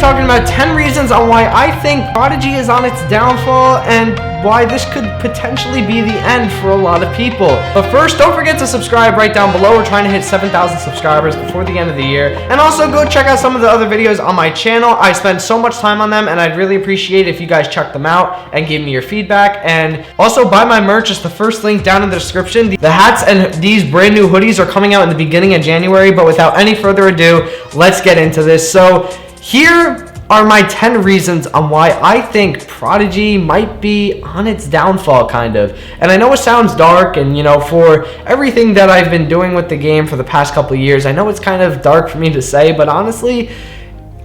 talking about 10 reasons on why I think Prodigy is on its downfall and why this could potentially be the end for a lot of people. But first, don't forget to subscribe right down below. We're trying to hit 7,000 subscribers before the end of the year. And also go check out some of the other videos on my channel. I spend so much time on them, and I'd really appreciate if you guys check them out and give me your feedback. And also buy my merch. It's the first link down in the description. The hats and these brand new hoodies are coming out in the beginning of January. But without any further ado, let's get into this. So here are my 10 reasons on why I think Prodigy might be on its downfall, kind of. And I know it sounds dark, and for everything that I've been doing with the game for the past couple of years, I know it's kind of dark for me to say, but honestly,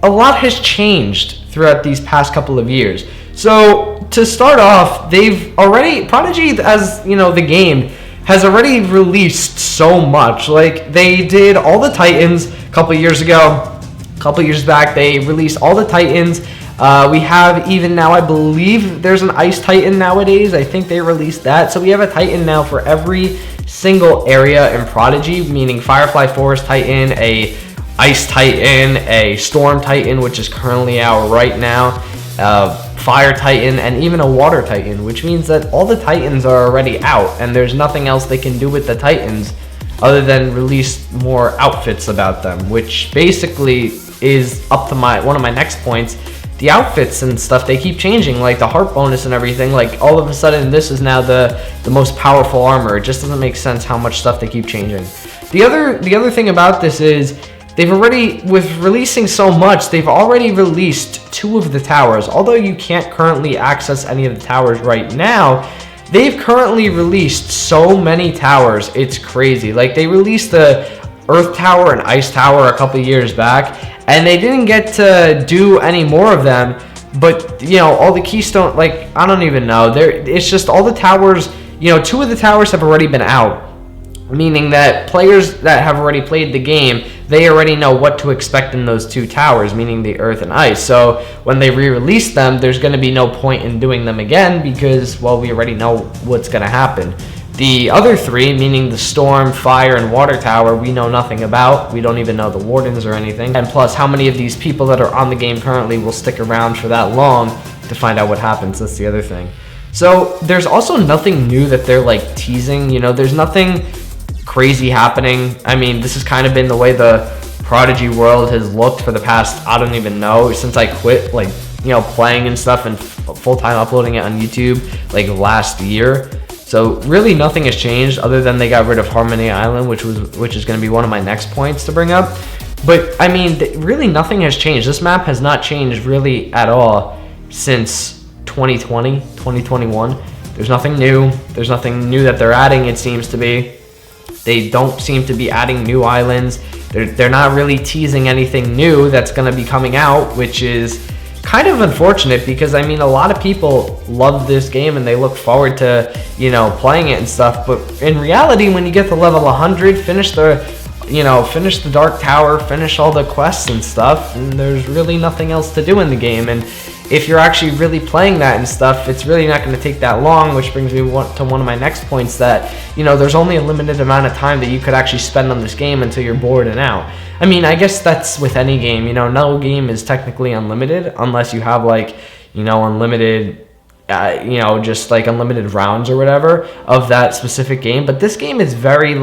a lot has changed throughout these past couple of years. So to start off, Prodigy, as the game has already released so much. Like, they did all the Titans a couple of years ago. A couple years back, they released all the Titans. We have even now, I believe there's an Ice Titan nowadays. I think they released that. So we have a Titan now for every single area in Prodigy, meaning Firefly Forest Titan, a Ice Titan, a Storm Titan, which is currently out right now, Fire Titan, and even a Water Titan, which means that all the Titans are already out, and there's nothing else they can do with the Titans other than release more outfits about them, which basically is up to one of my next points. The outfits and stuff, they keep changing, like the heart bonus and everything. Like, all of a sudden this is now the most powerful armor. It just doesn't make sense how much stuff they keep changing. The other thing about this is they've already, with releasing so much, they've already released 2 of the towers. Although you can't currently access any of the towers right now, they've currently released so many towers, it's crazy. Like, they released the Earth Tower and Ice Tower a couple years back, and they didn't get to do any more of them. But all the keystone, like, I don't even know. It's just all the towers. 2 of the towers have already been out, meaning that players that have already played the game, they already know what to expect in those 2 towers, meaning the Earth and Ice. So when they re-release them, there's going to be no point in doing them again because, well, we already know what's going to happen. The other 3, meaning the Storm, Fire, and Water Tower, we know nothing about. We don't even know the Wardens or anything. And plus, how many of these people that are on the game currently will stick around for that long to find out what happens? That's the other thing. So there's also nothing new that they're like teasing. There's nothing crazy happening. I mean, this has kind of been the way the Prodigy world has looked for the past, I don't even know, since I quit playing and stuff and full-time uploading it on YouTube like last year. So really nothing has changed other than they got rid of Harmony Island, which is going to be one of my next points to bring up. But I mean, really nothing has changed. This map has not changed really at all since 2020, 2021. There's nothing new. There's nothing new that they're adding, it seems to be. They don't seem to be adding new islands. They're not really teasing anything new that's going to be coming out, which is kind of unfortunate because, I mean, a lot of people love this game and they look forward to, playing it and stuff. But in reality, when you get to level 100, finish the Dark Tower, finish all the quests and stuff, and there's really nothing else to do in the game. And if you're actually really playing that and stuff, it's really not going to take that long, which brings me to one of my next points that, there's only a limited amount of time that you could actually spend on this game until you're bored and out. I mean, I guess that's with any game. No game is technically unlimited unless you have unlimited, just like unlimited rounds or whatever of that specific game. But this game is very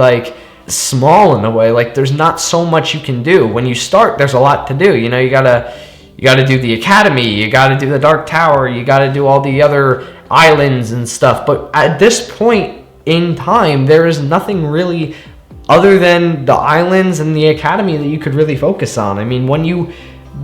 small in a way. Like, there's not so much you can do. When you start, there's a lot to do. You gotta do the Academy, you gotta do the Dark Tower, you gotta do all the other islands and stuff. But at this point in time, there is nothing really other than the islands and the Academy that you could really focus on. I mean, when you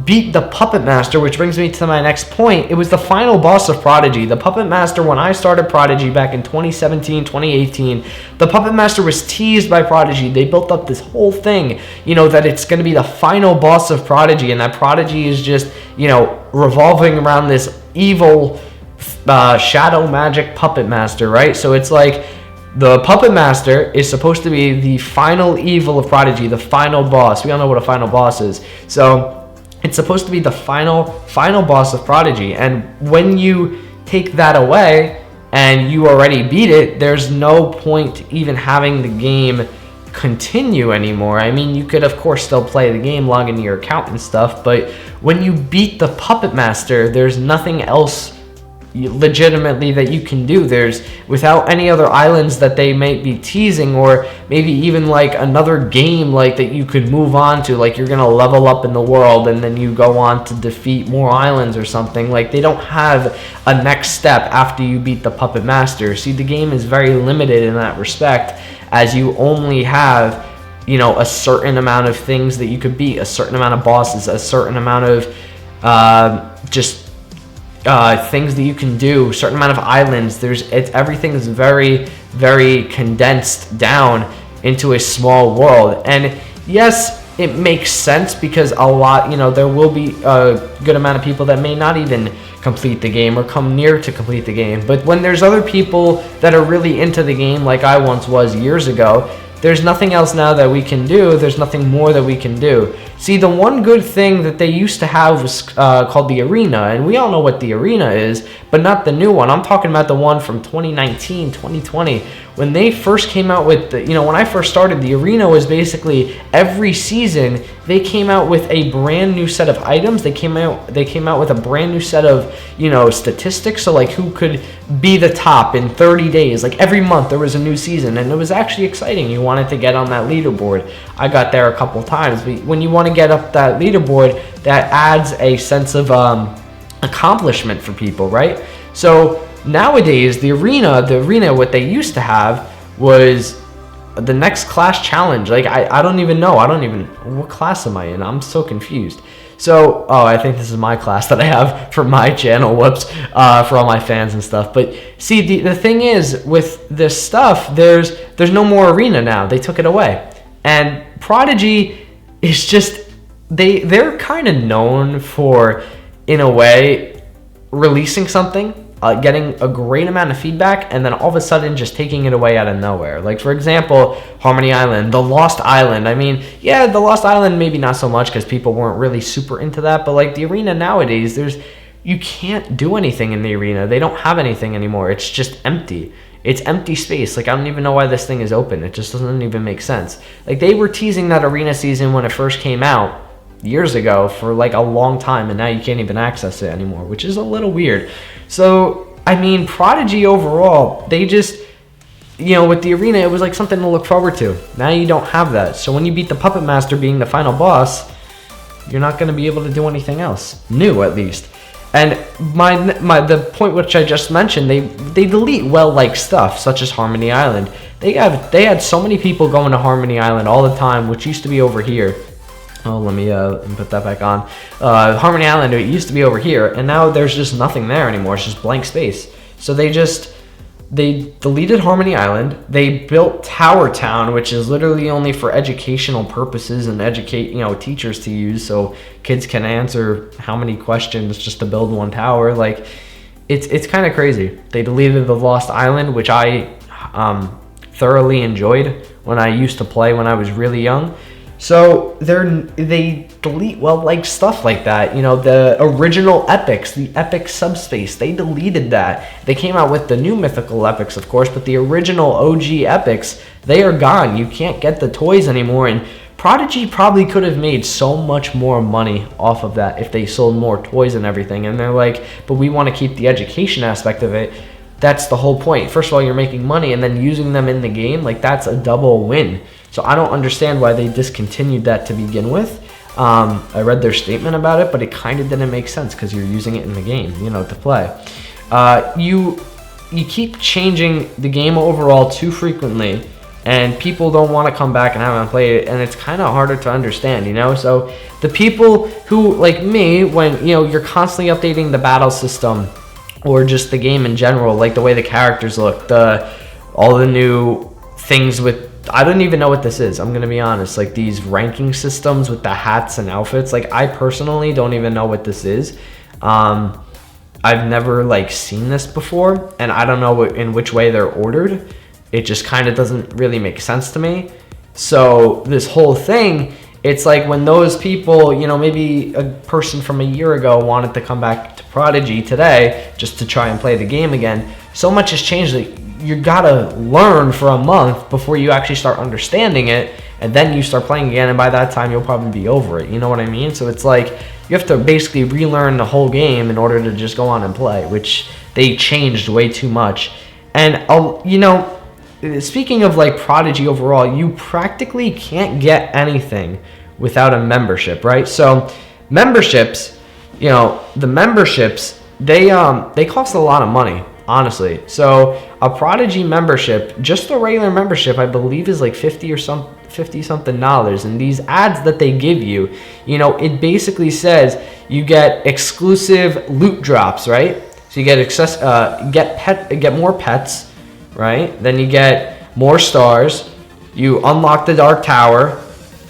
beat the Puppet Master, which brings me to my next point, it was the final boss of Prodigy. The Puppet Master, when I started Prodigy back in 2017, 2018, the Puppet Master was teased by Prodigy. They built up this whole thing, that it's going to be the final boss of Prodigy, and that Prodigy is just, revolving around this evil shadow magic Puppet Master, right? So it's like the Puppet Master is supposed to be the final evil of Prodigy, the final boss. We all know what a final boss is. So it's supposed to be the final boss of Prodigy. And when you take that away and you already beat it, there's no point even having the game continue anymore. I mean, you could of course still play the game, log into your account and stuff, but when you beat the Puppet Master, there's nothing else legitimately that you can do. There's, without any other islands that they might be teasing, or maybe even like another game like that you could move on to, like you're gonna level up in the world and then you go on to defeat more islands or something. Like, they don't have a next step after you beat the Puppet Master. See, the game is very limited in that respect, as you only have, you know, a certain amount of things that you could beat, a certain amount of bosses, a certain amount of things that you can do, a certain amount of islands. Everything is very, very condensed down into a small world. And yes, it makes sense, because a lot, you know, there will be a good amount of people that may not even complete the game or come near to complete the game. But when there's other people that are really into the game, like I once was years ago, there's nothing else now that we can do. There's nothing more that we can do. See, the one good thing that they used to have was called the Arena, and we all know what the Arena is, but not the new one. I'm talking about the one from 2019, 2020. When they first came out with the, you know, when I first started, the Arena was basically every season they came out with a brand new set of items. They came out with a brand new set of, you know, statistics. So like, who could be the top in 30 days? Like, every month there was a new season, and it was actually exciting. You wanted to get on that leaderboard. I got there a couple times, but when you want to get up that leaderboard, that adds a sense of accomplishment for people, right? So nowadays, the arena, what they used to have was the next class challenge. Like, I don't even know. What class am I in? I'm so confused. So, I think this is my class that I have for my channel. Whoops, for all my fans and stuff. But see, the thing is, with this stuff, there's no more arena now. They took it away. And Prodigy is just, they're kind of known for, in a way, releasing something, getting a great amount of feedback, and then all of a sudden just taking it away out of nowhere. Like, for example, Harmony Island, The Lost Island. I mean, yeah, The Lost Island maybe not so much, because people weren't really super into that, but like the arena nowadays, you can't do anything in the arena. They don't have anything anymore. It's just empty. It's empty space. Like, I don't even know why this thing is open. It just doesn't even make sense. Like, they were teasing that arena season when it first came out years ago for like a long time, and now you can't even access it anymore, which is a little weird. So, I mean, Prodigy overall, they just, you know, with the arena, it was like something to look forward to. Now you don't have that. So when you beat the Puppet Master being the final boss, you're not going to be able to do anything else new, at least. And the point which I just mentioned, they delete well-liked stuff, such as Harmony Island. They had so many people going to Harmony Island all the time, which used to be over here. Oh, let me put that back on. Harmony Island, it used to be over here, and now there's just nothing there anymore. It's just blank space. So they deleted Harmony Island. They built Tower Town, which is literally only for educational purposes and educate, you know, teachers to use, so kids can answer how many questions just to build one tower. Like, it's kind of crazy. They deleted the Lost Island, which I thoroughly enjoyed when I used to play when I was really young. So they delete well-liked stuff like that. You know, the original epics, the epic subspace, they deleted that. They came out with the new mythical epics, of course, but the original OG epics, they are gone. You can't get the toys anymore, and Prodigy probably could have made so much more money off of that if they sold more toys and everything. And they're like, but we want to keep the education aspect of it. That's the whole point. First of all, you're making money, and then using them in the game, like, that's a double win. So I don't understand why they discontinued that to begin with. I read their statement about it, but it kind of didn't make sense because you're using it in the game, you know, to play. You keep changing the game overall too frequently, and people don't want to come back and have them play it, and it's kind of harder to understand, you know? So the people who, like me, when, you know, you're constantly updating the battle system or just the game in general, like the way the characters look, all the new things with, I don't even know what this is, I'm gonna be honest, like these ranking systems with the hats and outfits, like I personally don't even know what this is. I've never like seen this before, and I don't know in which way they're ordered. It just kind of doesn't really make sense to me. So this whole thing, it's like when those people, you know, maybe a person from a year ago wanted to come back to Prodigy today just to try and play the game again, so much has changed that you gotta learn for a month before you actually start understanding it, and then you start playing again, and by that time you'll probably be over it. You know what I mean? So it's like you have to basically relearn the whole game in order to just go on and play, which they changed way too much. And you know, speaking of like Prodigy overall, you practically can't get anything without a membership, right? So memberships, you know, the memberships, they cost a lot of money, honestly. So a Prodigy membership, just the regular membership, I believe is like $50 something dollars. And these ads that they give you, you know, it basically says you get exclusive loot drops, right? So you get more pets, right? Then you get more stars. You unlock the Dark Tower.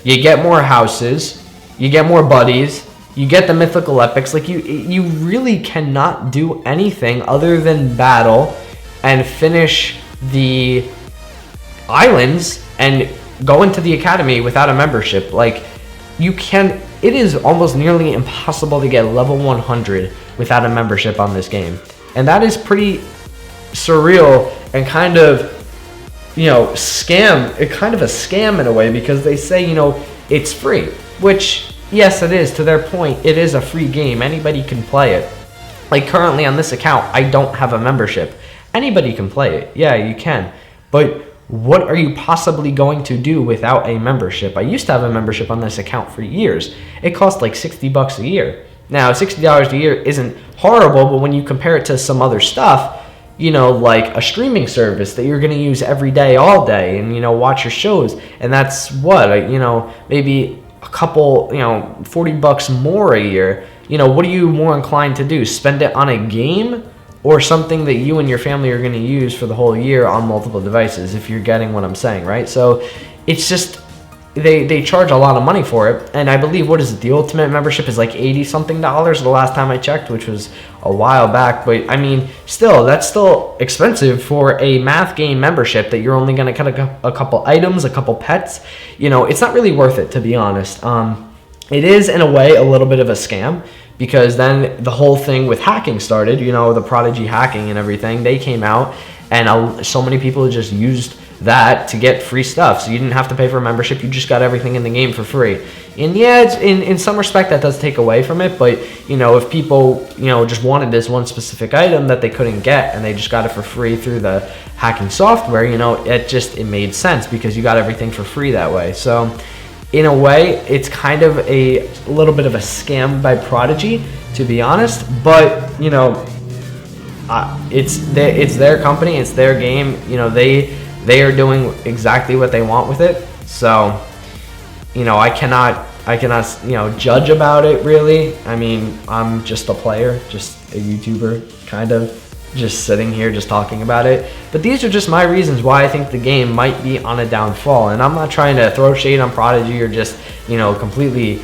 You get more houses. You get more buddies. You get the mythical epics. Like you really cannot do anything other than battle and finish the islands and go into the academy without a membership. Like it is almost nearly impossible to get level 100 without a membership on this game. And that is pretty surreal and kind of, you know, kind of a scam in a way, because they say, you know, it's free, which yes, it is. To their point, it is a free game. Anybody can play it. Like currently on this account, I don't have a membership. Anybody can play it. Yeah, you can. But what are you possibly going to do without a membership? I used to have a membership on this account for years. It cost like $60 a year. Now, $60 a year isn't horrible, but when you compare it to some other stuff, you know, like a streaming service that you're going to use every day, all day, and, you know, watch your shows, and that's what, you know, maybe a couple, you know, $40 more a year. You know, what are you more inclined to do? Spend it on a game or something that you and your family are going to use for the whole year on multiple devices, if you're getting what I'm saying, right? So it's just, they charge a lot of money for it. And I believe, what is it, the ultimate membership is like 80 something dollars the last time I checked, which was a while back. But I mean, still, that's still expensive for a math game membership that you're only going to get a couple items, a couple pets. You know, it's not really worth it, to be honest. It is in a way a little bit of a scam, because then the whole thing with hacking started, you know, the Prodigy hacking and everything. They came out, and so many people just used that to get free stuff. So you didn't have to pay for a membership. You just got everything in the game for free. And yeah, it's, in some respect that does take away from it. But, you know, if people, you know, just wanted this one specific item that they couldn't get and they just got it for free through the hacking software, you know, it made sense, because you got everything for free that way. So in a way, it's kind of a little bit of a scam by Prodigy, to be honest. But, you know, it's their company, it's their game. You know, they are doing exactly what they want with it. So, you know, I cannot, you know, judge about it really. I mean, I'm just a player, just a YouTuber, kind of just sitting here just talking about it. But these are just my reasons why I think the game might be on a downfall. And I'm not trying to throw shade on Prodigy or just, you know, completely,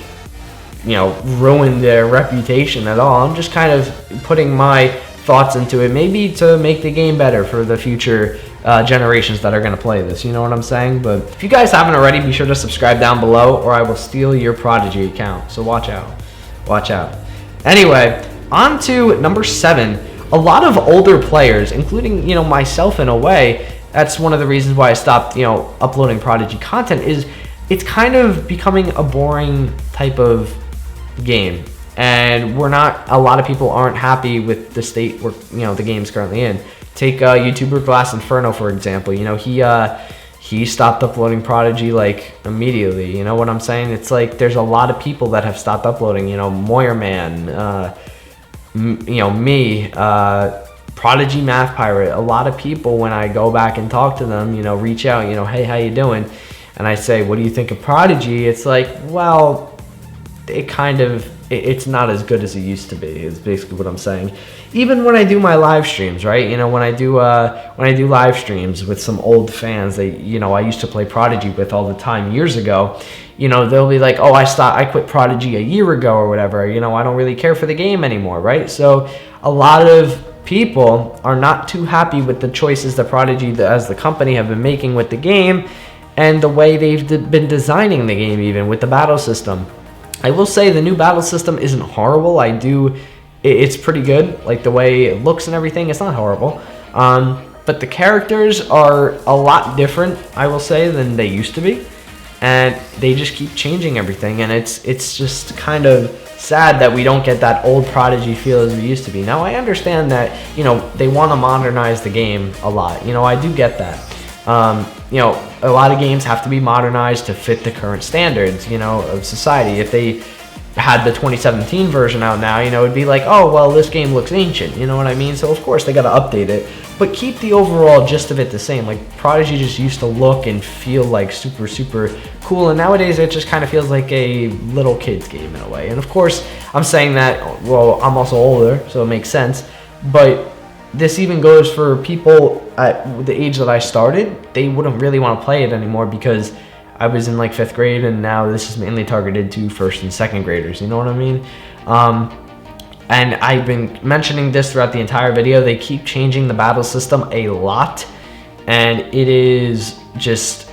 you know, ruin their reputation at all. I'm just kind of putting my thoughts into it, maybe to make the game better for the future generations that are going to play this. You know what I'm saying? But if you guys haven't already, be sure to subscribe down below, or I will steal your Prodigy account. So watch out. Watch out. Anyway, on to number 7. A lot of older players, including, you know, myself in a way, that's one of the reasons why I stopped, you know, uploading Prodigy content, is it's kind of becoming a boring type of game. And a lot of people aren't happy with the state where, you know, the game's currently in. Take YouTuber Glass Inferno, for example. You know, he stopped uploading Prodigy like immediately. You know what I'm saying? It's like there's a lot of people that have stopped uploading. You know, Moyerman, you know, me, Prodigy Math Pirate. A lot of people, when I go back and talk to them, you know, reach out, you know, hey, how you doing? And I say, what do you think of Prodigy? It's like, well, it's not as good as it used to be, is basically what I'm saying. Even when I do my live streams, right? You know, when I do live streams with some old fans that, you know, I used to play Prodigy with all the time years ago, you know, they'll be like, oh, I quit Prodigy a year ago or whatever. You know, I don't really care for the game anymore, right? So a lot of people are not too happy with the choices that Prodigy, as the company, have been making with the game, and the way they've been designing the game, even with the battle system. I will say the new battle system isn't horrible. It's pretty good, like the way it looks and everything. It's not horrible. But but the characters are a lot different, I will say, than they used to be. And they just keep changing everything, and it's just kind of sad that we don't get that old Prodigy feel as we used to be. Now, I understand that, you know, they want to modernize the game a lot. You know, I do get that. You know, a lot of games have to be modernized to fit the current standards, you know, of society. If they had the 2017 version out now, you know, it'd be like, oh, well, this game looks ancient, you know what I mean? So, of course, they got to update it, but keep the overall gist of it the same. Like, Prodigy just used to look and feel like super, super cool, and nowadays it just kind of feels like a little kid's game in a way. And, of course, I'm saying that, well, I'm also older, so it makes sense, but this even goes for people at the age that I started. They wouldn't really want to play it anymore because I was in like 5th grade, and now this is mainly targeted to 1st and 2nd graders, you know what I mean? And I've been mentioning this throughout the entire video. They keep changing the battle system a lot, and it is just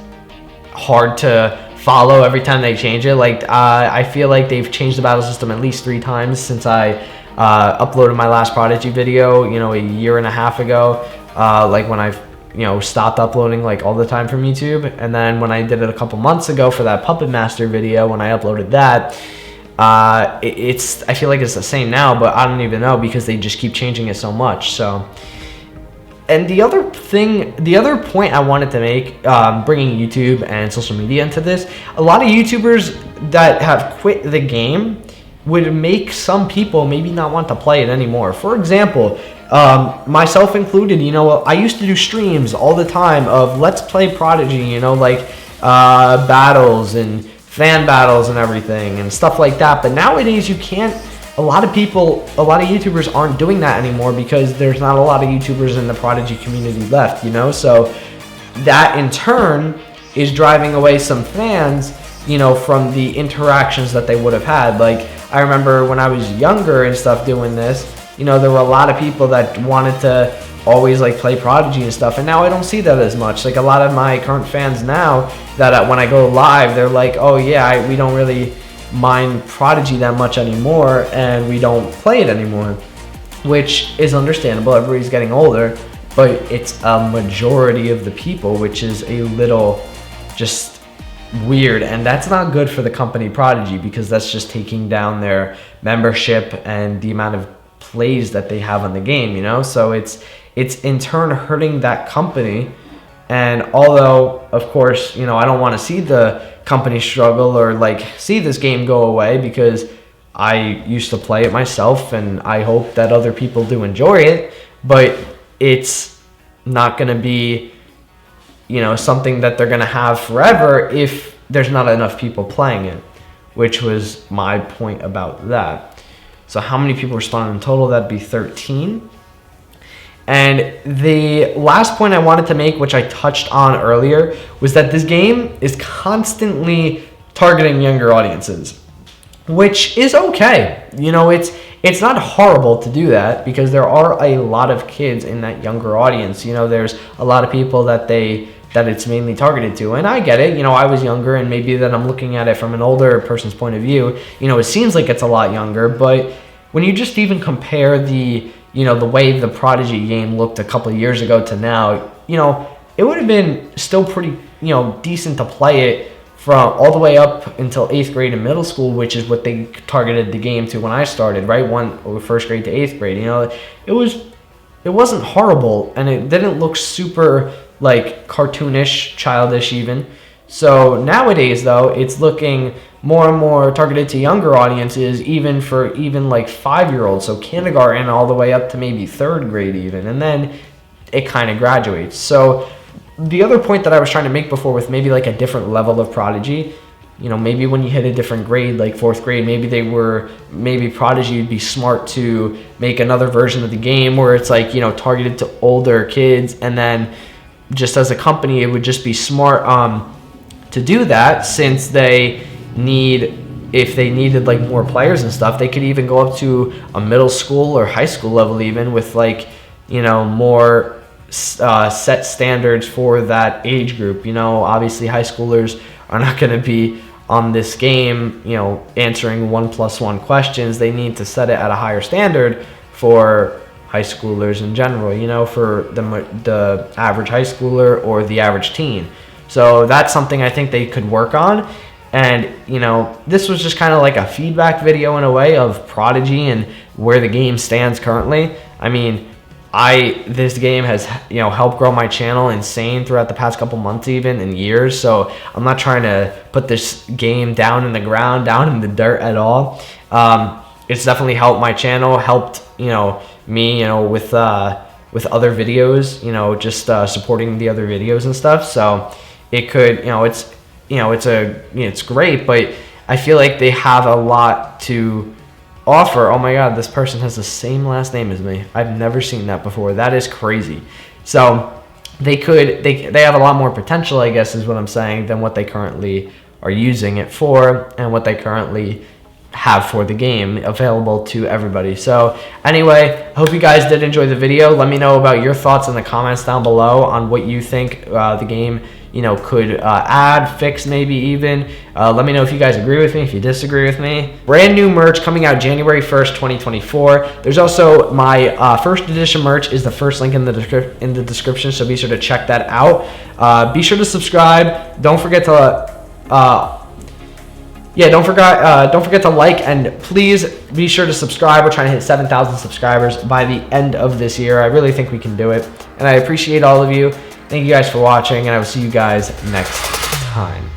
hard to follow every time they change it. Like, I feel like they've changed the battle system at least 3 times since I uploaded my last Prodigy video, you know, a year and a half ago, like when I've, you know, stopped uploading like all the time from YouTube. And then when I did it a couple months ago for that Puppet Master video, when I uploaded that, I feel like it's the same now, but I don't even know because they just keep changing it so much. So, and the other point I wanted to make, bringing YouTube and social media into this, a lot of YouTubers that have quit the game would make some people maybe not want to play it anymore. For example, myself included, you know, I used to do streams all the time of Let's Play Prodigy, you know, like battles and fan battles and everything and stuff like that. But nowadays you can't, a lot of YouTubers aren't doing that anymore because there's not a lot of YouTubers in the Prodigy community left, you know? So that in turn is driving away some fans, you know, from the interactions that they would have had. Like, I remember when I was younger and stuff doing this, you know, there were a lot of people that wanted to always like play Prodigy and stuff, and now I don't see that as much. Like, a lot of my current fans now, that when I go live, they're like, oh yeah, we don't really mind Prodigy that much anymore, and we don't play it anymore, which is understandable. Everybody's getting older, but it's a majority of the people, which is a little just weird, and that's not good for the company Prodigy, because that's just taking down their membership and the amount of plays that they have on the game, you know? So it's in turn hurting that company. And although, of course, you know, I don't want to see the company struggle or like see this game go away, because I used to play it myself and I hope that other people do enjoy it, but it's not going to be, you know, something that they're going to have forever if there's not enough people playing it, which was my point about that. So how many people responded in total? That'd be 13. And the last point I wanted to make, which I touched on earlier, was that this game is constantly targeting younger audiences, which is okay. You know, it's not horrible to do that, because there are a lot of kids in that younger audience. You know, there's a lot of people that it's mainly targeted to, and I get it. You know, I was younger, and maybe that I'm looking at it from an older person's point of view. You know, it seems like it's a lot younger, but when you just even compare the way the Prodigy game looked a couple of years ago to now, you know, it would have been still pretty, you know, decent to play it from all the way up until 8th grade and middle school, which is what they targeted the game to when I started, right? 1st grade to 8th grade. You know, it wasn't horrible, and it didn't look super like cartoonish, childish even. So nowadays, though, it's looking more and more targeted to younger audiences, even like 5-year-olds, so kindergarten all the way up to maybe 3rd grade even, and then it kind of graduates. So the other point that I was trying to make before with maybe like a different level of Prodigy, you know, maybe when you hit a different grade, like 4th grade, maybe Prodigy would be smart to make another version of the game where it's like, you know, targeted to older kids, and then just as a company, it would just be smart to do that, since if they needed like more players and stuff, they could even go up to a middle school or high school level even with like, you know, more set standards for that age group. You know, obviously high schoolers are not going to be on this game, you know, answering 1+1 questions. They need to set it at a higher standard for high schoolers in general, you know, for the average high schooler or the average teen. So that's something I think they could work on. And, you know, this was just kind of like a feedback video in a way of Prodigy and where the game stands currently. I mean, this game has, you know, helped grow my channel insane throughout the past couple months, even, and years. So I'm not trying to put this game down in the ground, down in the dirt at all. It's definitely helped my channel, helped, you know, me, you know, with other videos, you know, just supporting the other videos and stuff. So it could, you know, it's great, but I feel like they have a lot to offer. Oh my god, this person has the same last name as me. I've never seen that before. That is crazy. So they have a lot more potential, I guess is what I'm saying, than what they currently are using it for and what they currently have for the game available to everybody. So anyway, I hope you guys did enjoy the video. Let me know about your thoughts in the comments down below on what you think the game, you know, could add, fix, maybe even. Let me know if you guys agree with me, if you disagree with me. Brand new merch coming out January 1st, 2024. There's also my first edition merch is the first link in the description, so be sure to check that out. Be sure to subscribe. Don't forget to don't forget to like, and please be sure to subscribe. We're trying to hit 7,000 subscribers by the end of this year. I really think we can do it, and I appreciate all of you. Thank you guys for watching, and I will see you guys next time.